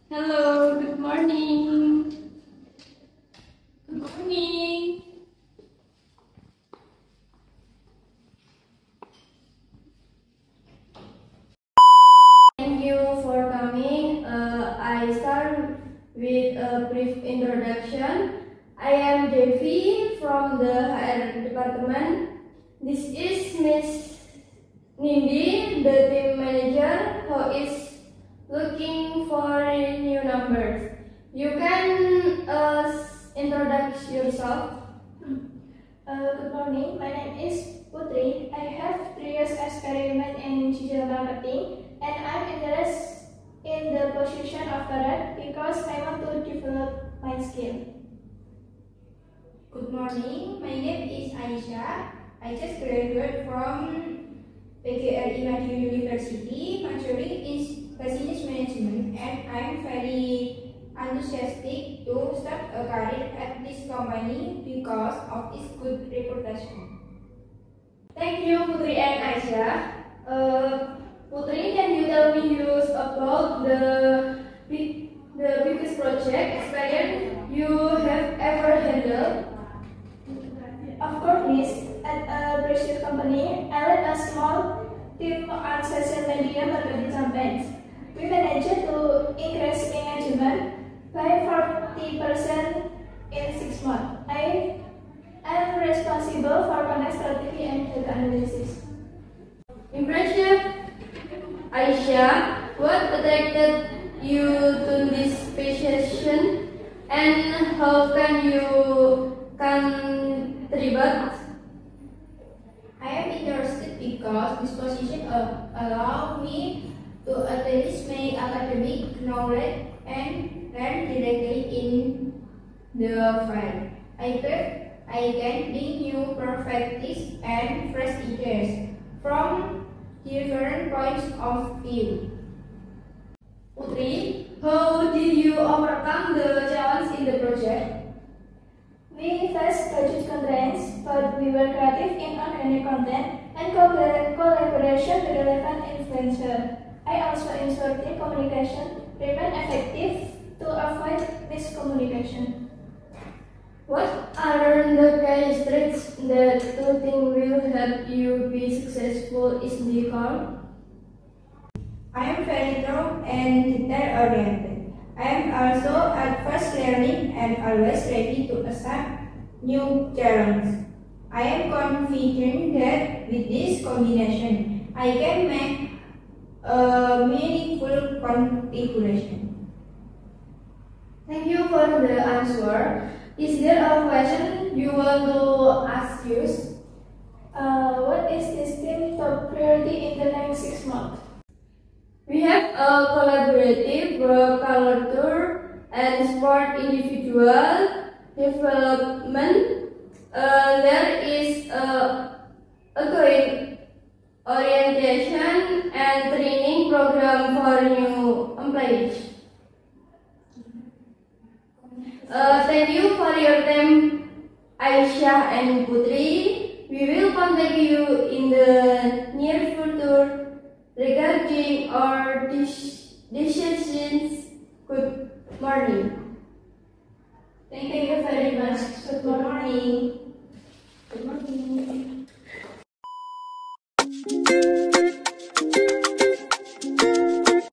Hello, good morning. Good morning. Thank you for coming. I start with a brief introduction. I am Devi from the HR department. This is Miss Nindi, the team manager, who is looking for new numbers. You can introduce yourself. Good morning, my name is Putri. I have 3 years experience in digital marketing and I'm interested in the position of career because I want to develop my skill. Good morning, my name is Aisyah. I just graduated from PGRI Madiun University, majoring in business management, and I'm very enthusiastic to start a career at this company because of its good reputation. Thank you, Putri and Aisyah. Putri, can you tell me about the biggest project experience you have ever handled? Of course, Miss, at a British company, I led a small team on social media marketing campaigns. We managed to increase engagement by 40% in 6 months. I am responsible for content strategy and data analysis. Impressive, Aisyah. What attracted you to this position, and how can you contribute? I am interested because this position allows me to advance my academic knowledge and learn directly in the field. I can bring new perspectives and fresh ideas from different points of view. Putri, how did you overcome the challenge in the project? We faced budget constraints, but we were creative in organic content and collaboration with relevant influencers. I also ensured team communication remain effective to avoid miscommunication. What are the characteristics that you think will help you be successful in the call? I am very thorough and detail-oriented. I am also at fast learning and always ready to accept new challenges. I am confident that with this combination, I can make a meaningful contribution. Thank you for the answer. Is there a question you want to ask us? What is this team top priority in the next 6 months? We have a collaborative work culture and support individual development. There is a ongoing orientation and training program for new employees. Thank you for your time, Aisyah and Putri. We will contact you in the near future regarding our decisions. Good morning. Thank you very much. Good morning. Good morning.